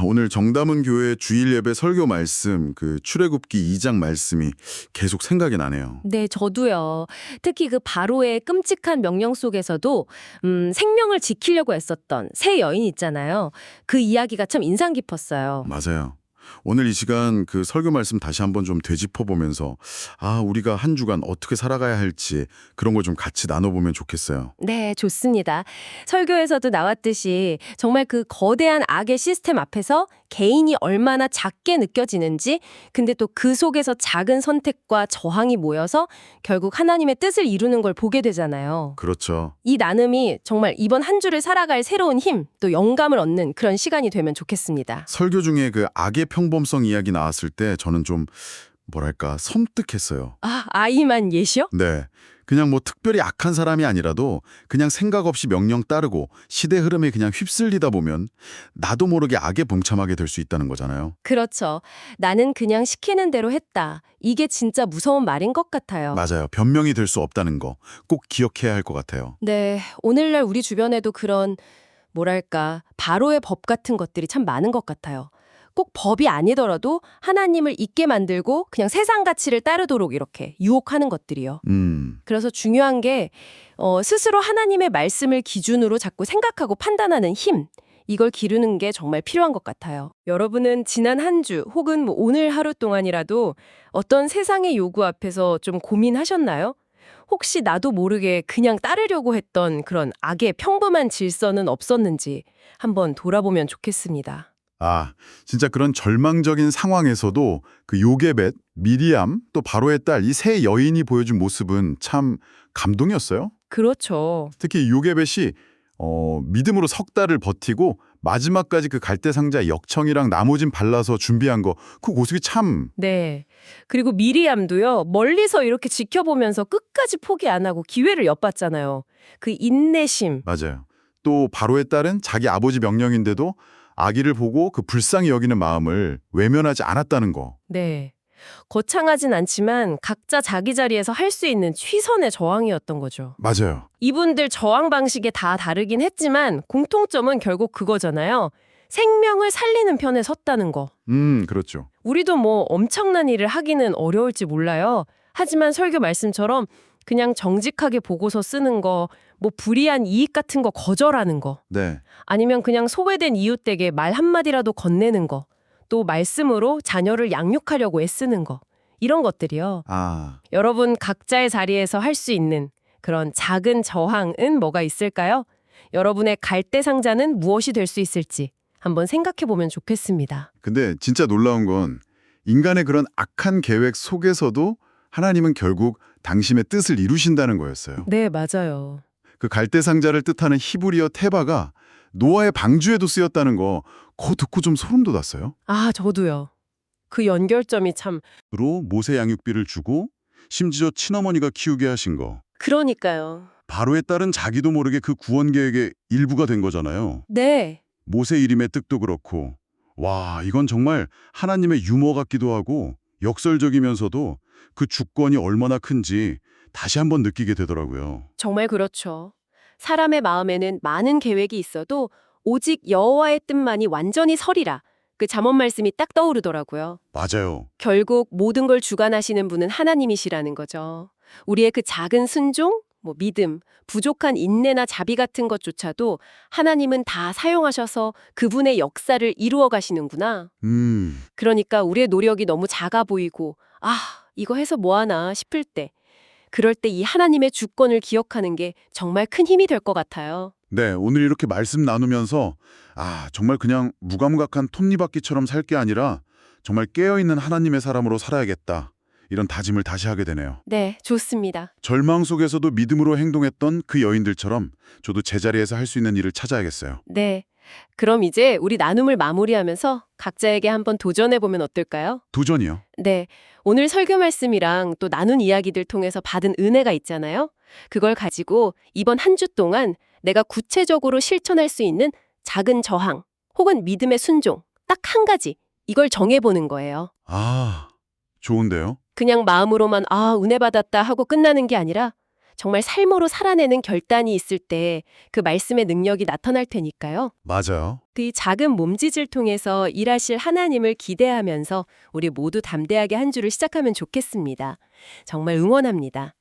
오늘 정담은 교회 주일 예배 설교 말씀, 출애굽기 2장 말씀이 계속 생각이 나네요. 네, 저도요. 특히 그 바로의 끔찍한 명령 속에서도 생명을 지키려고 애썼던 새 여인 있잖아요. 그 이야기가 참 인상 깊었어요. 맞아요. 오늘 이 시간 그 설교 말씀 다시 한번 좀 되짚어보면서 우리가 한 주간 어떻게 살아가야 할지 그런 걸 좀 같이 나눠보면 좋겠어요. 네, 좋습니다. 설교에서도 나왔듯이 정말 그 거대한 악의 시스템 앞에서 개인이 얼마나 작게 느껴지는지, 근데 또 그 속에서 작은 선택과 저항이 모여서 결국 하나님의 뜻을 이루는 걸 보게 되잖아요. 그렇죠. 이 나눔이 정말 이번 한 주를 살아갈 새로운 힘, 또 영감을 얻는 그런 시간이 되면 좋겠습니다. 설교 중에 그 악의 평범성 이야기 나왔을 때 저는 좀 섬뜩했어요. 아이만 예시요? 네. 그냥 특별히 악한 사람이 아니라도 그냥 생각 없이 명령 따르고 시대 흐름에 그냥 휩쓸리다 보면 나도 모르게 악에 동참하게 될 수 있다는 거잖아요. 그렇죠. 나는 그냥 시키는 대로 했다. 이게 진짜 무서운 말인 것 같아요. 맞아요. 변명이 될 수 없다는 거 꼭 기억해야 할 것 같아요. 네, 오늘날 우리 주변에도 그런 바로의 법 같은 것들이 참 많은 것 같아요. 꼭 법이 아니더라도 하나님을 잊게 만들고 그냥 세상 가치를 따르도록 이렇게 유혹하는 것들이요. 그래서 중요한 게 스스로 하나님의 말씀을 기준으로 자꾸 생각하고 판단하는 힘, 이걸 기르는 게 정말 필요한 것 같아요. 여러분은 지난 한 주 혹은 오늘 하루 동안이라도 어떤 세상의 요구 앞에서 좀 고민하셨나요? 혹시 나도 모르게 그냥 따르려고 했던 그런 악의 평범한 질서는 없었는지 한번 돌아보면 좋겠습니다. 진짜 그런 절망적인 상황에서도 그 요게벳, 미리암, 또 바로의 딸 이 세 여인이 보여준 모습은 참 감동이었어요. 그렇죠. 특히 요게벳이 믿음으로 석 달을 버티고 마지막까지 그 갈대상자 역청이랑 나무진 발라서 준비한 그 모습이 참 네. 그리고 미리암도요, 멀리서 이렇게 지켜보면서 끝까지 포기 안 하고 기회를 엿봤잖아요. 그 인내심. 맞아요. 또 바로의 딸은 자기 아버지 명령인데도 아기를 보고 그 불쌍히 여기는 마음을 외면하지 않았다는 거. 네. 거창하진 않지만 각자 자기 자리에서 할 수 있는 최선의 저항이었던 거죠. 맞아요. 이분들 저항 방식이 다 다르긴 했지만 공통점은 결국 그거잖아요. 생명을 살리는 편에 섰다는 거. 그렇죠. 우리도 엄청난 일을 하기는 어려울지 몰라요. 하지만 설교 말씀처럼 그냥 정직하게 보고서 쓰는 거, 불이한 이익 같은 거 거절하는 거, 네. 아니면 그냥 소외된 이웃에게 말 한마디라도 건네는 거, 또 말씀으로 자녀를 양육하려고 애쓰는 거, 이런 것들이요. 여러분 각자의 자리에서 할 수 있는 그런 작은 저항은 뭐가 있을까요? 여러분의 갈대 상자는 무엇이 될 수 있을지 한번 생각해 보면 좋겠습니다. 근데 진짜 놀라운 건 인간의 그런 악한 계획 속에서도 하나님은 결국 당신의 뜻을 이루신다는 거였어요. 네, 맞아요. 그 갈대상자를 뜻하는 히브리어 테바가 노아의 방주에도 쓰였다는 그거 듣고 좀 소름 돋았어요. 저도요. 그 연결점이 참. 로 모세 양육비를 주고 심지어 친어머니가 키우게 하신 거. 그러니까요. 바로의 딸은 자기도 모르게 그 구원 계획의 일부가 된 거잖아요. 네. 모세 이름의 뜻도 그렇고. 와, 이건 정말 하나님의 유머 같기도 하고 역설적이면서도 그 주권이 얼마나 큰지 다시 한번 느끼게 되더라고요. 정말 그렇죠. 사람의 마음에는 많은 계획이 있어도 오직 여호와의 뜻만이 완전히 서리라. 그 잠언 말씀이 딱 떠오르더라고요. 맞아요. 결국 모든 걸 주관하시는 분은 하나님이시라는 거죠. 우리의 그 작은 순종, 믿음, 부족한 인내나 자비 같은 것조차도 하나님은 다 사용하셔서 그분의 역사를 이루어 가시는구나. 그러니까 우리의 노력이 너무 작아 보이고 이거 해서 뭐하나 싶을 때, 그럴 때 이 하나님의 주권을 기억하는 게 정말 큰 힘이 될 것 같아요. 네, 오늘 이렇게 말씀 나누면서 정말 그냥 무감각한 톱니바퀴처럼 살 게 아니라 정말 깨어있는 하나님의 사람으로 살아야겠다. 이런 다짐을 다시 하게 되네요. 네, 좋습니다. 절망 속에서도 믿음으로 행동했던 그 여인들처럼 저도 제자리에서 할 수 있는 일을 찾아야겠어요. 네. 그럼 이제 우리 나눔을 마무리하면서 각자에게 한번 도전해보면 어떨까요? 도전이요? 네. 오늘 설교 말씀이랑 또 나눈 이야기들 통해서 받은 은혜가 있잖아요. 그걸 가지고 이번 한 주 동안 내가 구체적으로 실천할 수 있는 작은 저항 혹은 믿음의 순종 딱 한 가지, 이걸 정해보는 거예요. 좋은데요? 그냥 마음으로만 은혜 받았다 하고 끝나는 게 아니라 정말 삶으로 살아내는 결단이 있을 때 그 말씀의 능력이 나타날 테니까요. 맞아요. 이 작은 몸짓을 통해서 일하실 하나님을 기대하면서 우리 모두 담대하게 한 주를 시작하면 좋겠습니다. 정말 응원합니다.